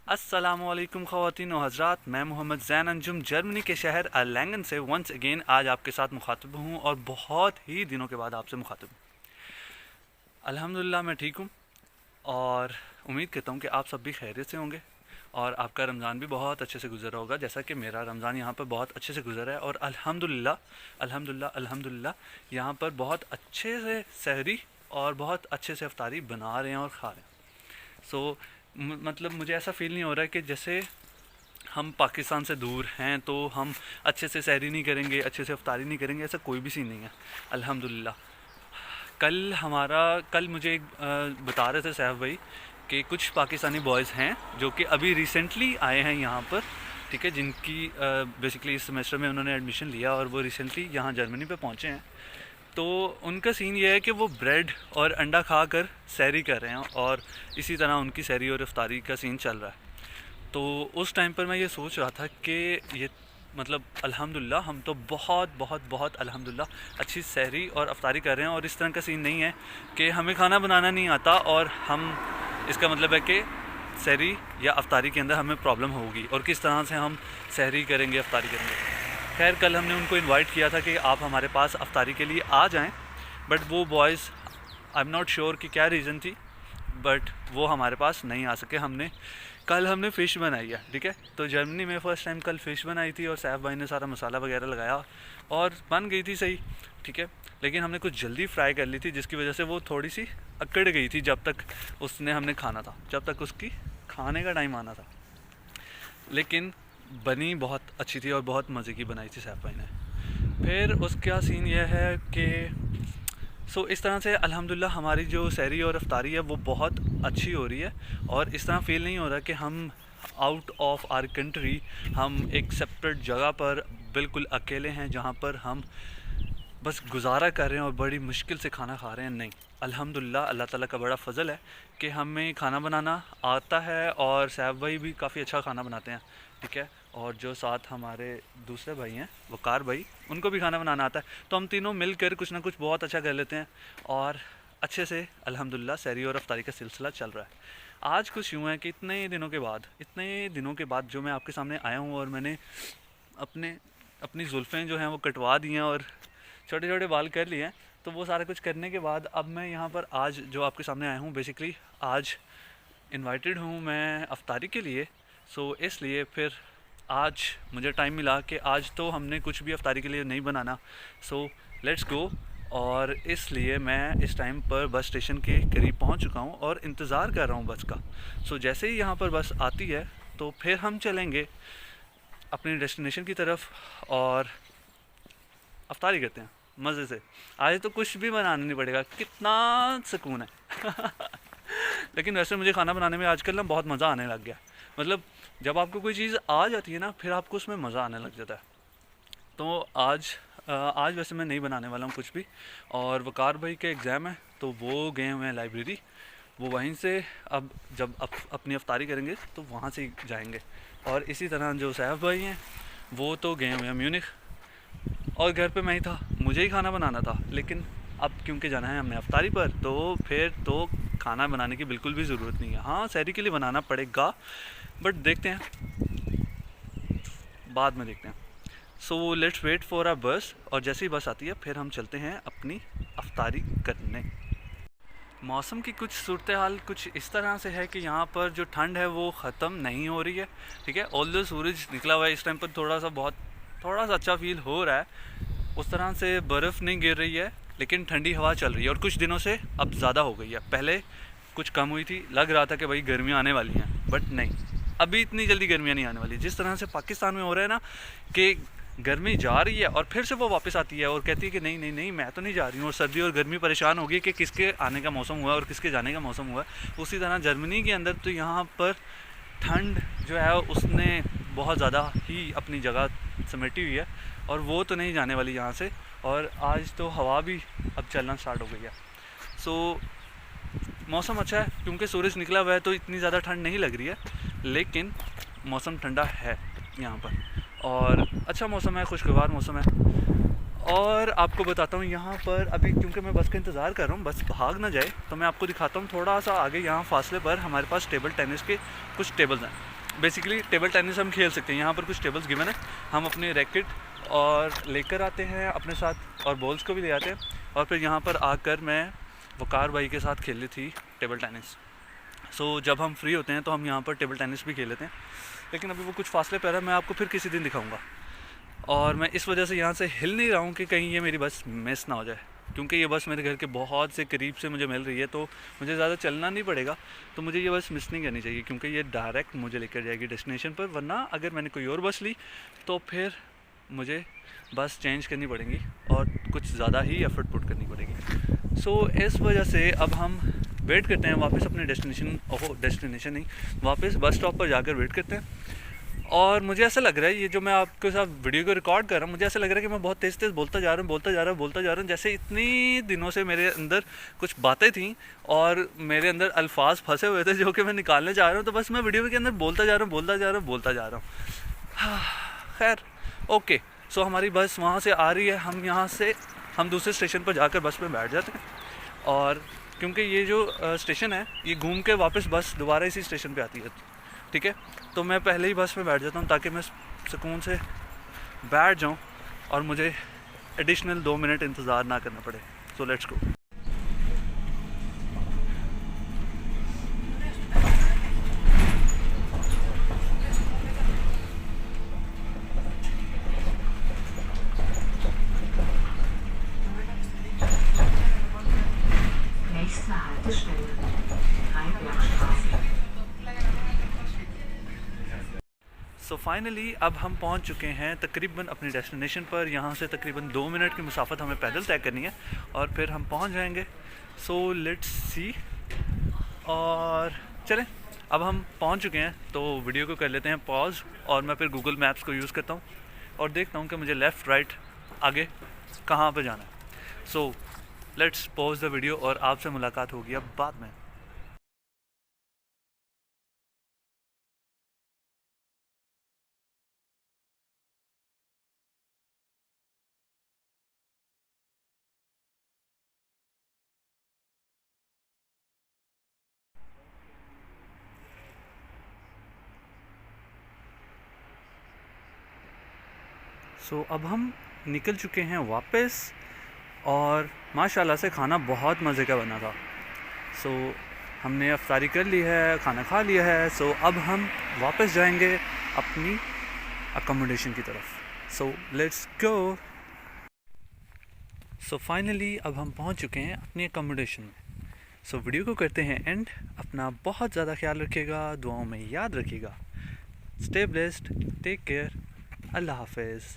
अस्सलामुअलैकुम ख़वातीन व हज़रात, मैं मोहम्मद ज़ैन अंजुम जर्मनी के शहर अर्लैंगन से वंस अगेन आज आपके साथ मुखातिब हूँ और बहुत ही दिनों के बाद आपसे मुखातिब हूँ। अल्हम्दुलिल्लाह मैं ठीक हूँ और उम्मीद करता हूँ कि आप सब भी खैरियत से होंगे और आपका रमज़ान भी बहुत अच्छे से गुजरा होगा, जैसा कि मेरा रमज़ान यहाँ पर बहुत अच्छे से गुजरा है। और अल्हम्दुलिल्लाह अल्हम्दुलिल्लाह अल्हम्दुलिल्लाह यहाँ पर बहुत अच्छे से सहरी और बहुत अच्छे से इफ्तारी बना रहे हैं और खा रहे हैं। सो मतलब मुझे ऐसा फ़ील नहीं हो रहा है कि जैसे हम पाकिस्तान से दूर हैं तो हम अच्छे से सहरी नहीं करेंगे, अच्छे से इफ्तारी नहीं करेंगे, ऐसा कोई भी सीन नहीं है। अल्हम्दुलिल्लाह कल मुझे एक बता रहे थे साहब भाई कि कुछ पाकिस्तानी बॉयज़ हैं जो कि अभी रिसेंटली आए हैं यहाँ पर, ठीक है, जिनकी बेसिकली इस सेमेस्टर में उन्होंने एडमिशन लिया और वो रिसेंटली यहाँ जर्मनी पे पहुँचे हैं। तो उनका सीन ये है कि वो ब्रेड और अंडा खाकर सहरी कर रहे हैं और इसी तरह उनकी सहरी और इफ्तारी का सीन चल रहा है। तो उस टाइम पर मैं ये सोच रहा था कि ये मतलब अल्हम्दुलिल्लाह हम तो बहुत बहुत बहुत अल्हम्दुलिल्लाह अच्छी सहरी और इफ्तारी कर रहे हैं और इस तरह का सीन नहीं है कि हमें खाना बनाना नहीं आता और हम इसका मतलब है कि सहरी या इफ्तारी के अंदर हमें प्रॉब्लम होगी और किस तरह से हम सहरी करेंगे, इफ्तारी करेंगे। खैर कल हमने उनको इनवाइट किया था कि आप हमारे पास इफ्तारी के लिए आ जाएं, बट वो boys I am not sure कि क्या रीज़न थी, बट वो हमारे पास नहीं आ सके। कल हमने फ़िश बनाई है, ठीक है। तो जर्मनी में फ़र्स्ट टाइम कल फ़िश बनाई थी और सैफ भाई ने सारा मसाला वगैरह लगाया और बन गई थी सही, ठीक है। लेकिन हमने कुछ जल्दी फ्राई कर ली थी जिसकी वजह से वो थोड़ी सी अकड़ गई थी जब तक हमने खाना था, जब तक उसकी खाने का टाइम आना था। लेकिन बनी बहुत अच्छी थी और बहुत मज़े की बनाई थी सैफ भाई ने। फिर उसका सीन यह है कि इस तरह से अल्हम्दुलिल्लाह हमारी जो सहरी और इफ्तारी है वो बहुत अच्छी हो रही है और इस तरह फ़ील नहीं हो रहा कि हम आउट ऑफ आवर कंट्री, हम एक सेपरेट जगह पर बिल्कुल अकेले हैं जहाँ पर हम बस गुजारा कर रहे हैं और बड़ी मुश्किल से खाना खा रहे हैं। नहीं, अल्हम्दुलिल्लाह अल्लाह ताला का बड़ा फ़ज़ल है कि हमें खाना बनाना आता है और सैफ भाई भी काफ़ी अच्छा खाना बनाते हैं, ठीक है। और जो साथ हमारे दूसरे भाई हैं वकार भाई, उनको भी खाना बनाना आता है। तो हम तीनों मिलकर कुछ ना कुछ बहुत अच्छा कर लेते हैं और अच्छे से अल्हम्दुलिल्लाह सहरी और इफ्तारी का सिलसिला चल रहा है। आज कुछ यूँ है कि इतने दिनों के बाद जो मैं आपके सामने आया हूँ और मैंने अपनी जुल्फ़ें जो हैं वो कटवा दी हैं और छोटे छोटे बाल कर लिए हैं। तो वो सारा कुछ करने के बाद अब मैं यहाँ पर आज जो आपके सामने आया हूँ, बेसिकली आज इनवाइटेड हूँ मैं इफ्तारी के लिए। इसलिए फिर आज मुझे टाइम मिला कि आज तो हमने कुछ भी इफ्तारी के लिए नहीं बनाना, लेट्स गो। और इसलिए मैं इस टाइम पर बस स्टेशन के करीब पहुँच चुका हूँ और इंतज़ार कर रहा हूँ बस का। जैसे ही यहाँ पर बस आती है तो फिर हम चलेंगे अपनी डेस्टिनेशन की तरफ और इफ्तारी करते हैं मज़े से। आज तो कुछ भी बनाना नहीं पड़ेगा, कितना सुकून है। लेकिन वैसे मुझे खाना बनाने में आजकल ना बहुत मज़ा आने लग गया। मतलब जब आपको कोई चीज़ आ जाती है ना फिर आपको उसमें मज़ा आने लग जाता है। तो आज वैसे मैं नहीं बनाने वाला हूँ कुछ भी। और वकार भाई के एग्ज़ाम है तो वो गए हुए हैं लाइब्रेरी, वो वहीं से अब जब अपनी इफ्तारी करेंगे तो वहाँ से जाएंगे। और इसी तरह जो सैफ भाई हैं वो तो गए हुए हैं म्यूनिख और घर पे मैं ही था, मुझे ही खाना बनाना था। लेकिन अब क्योंकि जाना है हमने इफ्तारी पर तो फिर तो खाना बनाने की बिल्कुल भी ज़रूरत नहीं है। हाँ सहरी के लिए बनाना पड़ेगा, बट देखते हैं, बाद में देखते हैं। लेट्स वेट फॉर अ बस और जैसे ही बस आती है फिर हम चलते हैं अपनी इफ्तारी करने। मौसम की कुछ सूरत हाल कुछ इस तरह से है कि यहाँ पर जो ठंड है वो ख़त्म नहीं हो रही है, ठीक है। ऑल्दो सूरज निकला हुआ है इस टाइम पर, थोड़ा सा अच्छा फील हो रहा है। उस तरह से बर्फ़ नहीं गिर रही है लेकिन ठंडी हवा चल रही है और कुछ दिनों से अब ज़्यादा हो गई है। पहले कुछ कम हुई थी, लग रहा था कि भाई गर्मियाँ आने वाली हैं, बट नहीं, अभी इतनी जल्दी गर्मियाँ नहीं आने वाली। जिस तरह से पाकिस्तान में हो रहा है ना कि गर्मी जा रही है और फिर से वो वापस आती है और कहती है कि नहीं नहीं नहीं मैं तो नहीं जा रही हूँ, और सर्दी और गर्मी परेशान होगी कि किसके आने का मौसम हुआ और किसके जाने का मौसम हुआ। उसी तरह जर्मनी के अंदर तो यहाँ पर ठंड जो है उसने बहुत ज़्यादा ही अपनी जगह समेटी हुई है और वो तो नहीं जाने वाली यहाँ से। और आज तो हवा भी अब चलना स्टार्ट हो गई है। मौसम अच्छा है क्योंकि सूरज निकला हुआ है तो इतनी ज़्यादा ठंड नहीं लग रही है, लेकिन मौसम ठंडा है यहाँ पर और अच्छा मौसम है, खुशगवार मौसम है। और आपको बताता हूँ यहाँ पर अभी क्योंकि मैं बस का इंतज़ार कर रहा हूँ, बस भाग ना जाए, तो मैं आपको दिखाता हूँ थोड़ा सा आगे यहाँ फासले पर हमारे पास टेबल टेनिस के कुछ टेबल्स हैं। बेसिकली टेबल टेनिस हम खेल सकते हैं। यहाँ पर कुछ टेबल्स गिवन है, हम अपने रैकेट और लेकर आते हैं अपने साथ और बॉल्स को भी ले आते हैं, और फिर यहाँ पर आकर मैं वकार भाई के साथ खेल ली थी टेबल टेनिस। सो जब हम फ्री होते हैं तो हम यहाँ पर टेबल टेनिस भी खेल लेते हैं, लेकिन अभी वो कुछ फासले पर है, मैं आपको फिर किसी दिन दिखाऊंगा। और मैं इस वजह से यहाँ से हिल नहीं रहा हूँ कि कहीं ये मेरी बस मिस ना हो जाए, क्योंकि ये बस मेरे घर के बहुत से करीब से मुझे मिल रही है, तो मुझे ज़्यादा चलना नहीं पड़ेगा, तो मुझे ये बस मिस नहीं करनी चाहिए, क्योंकि ये डायरेक्ट मुझे लेकर जाएगी डेस्टिनेशन पर। वरना अगर मैंने कोई और बस ली तो फिर मुझे बस चेंज करनी पड़ेगी और कुछ ज़्यादा ही एफर्ट पुट करनी पड़ेगी। सो इस वजह से अब हम वेट करते हैं वापस अपने डेस्टिनेशन नहीं, वापस बस स्टॉप पर जाकर वेट करते हैं। और मुझे ऐसा लग रहा है, ये जो मैं आपके साथ वीडियो को रिकॉर्ड कर रहा हूँ, मुझे ऐसा लग रहा है कि मैं बहुत तेज़ बोलता जा रहा हूँ, जैसे इतनी दिनों से मेरे अंदर कुछ बातें थी और मेरे अंदर अल्फाज फंसे हुए थे जो कि मैं निकालने जा रहा हूँ, तो बस मैं वीडियो के अंदर बोलता जा रहा हूँ। खैर ओके, सो हमारी बस वहाँ से आ रही है, हम दूसरे स्टेशन पर जाकर बस में बैठ जाते हैं। और क्योंकि ये जो स्टेशन है ये घूम के वापस बस दोबारा इसी स्टेशन पे आती है, ठीक है, तो मैं पहले ही बस में बैठ जाता हूँ ताकि मैं सुकून से बैठ जाऊँ और मुझे एडिशनल 2 मिनट इंतज़ार ना करना पड़े। So let's go. So finally अब हम पहुंच चुके हैं तकरीबन अपनी डेस्टिनेशन पर। यहाँ से तकरीबन 2 मिनट की मुसाफत हमें पैदल तय करनी है और फिर हम पहुंच जाएंगे। सो लेट्स सी, और चलें, अब हम पहुंच चुके हैं तो वीडियो को कर लेते हैं पॉज, और मैं फिर गूगल मैप्स को यूज़ करता हूँ और देखता हूँ कि मुझे लेफ़्ट राइट आगे कहाँ पर जाना है। So let's pause the video और आपसे मुलाकात होगी अब बाद में। सो अब हम निकल चुके हैं वापस, और माशाल्लाह से खाना बहुत मज़े का बना था। सो हमने अफ्तारी कर ली है, खाना खा लिया है। सो अब हम वापस जाएंगे अपनी अकोमोडेशन की तरफ। So let's go. So finally अब हम पहुंच चुके हैं अपनी अकोमोडेशन में। सो वीडियो को करते हैं एंड। अपना बहुत ज़्यादा ख्याल रखिएगा, दुआओं में याद रखिएगा। स्टे ब्लेस्ड, टेक केयर, अल्लाह हाफिज़।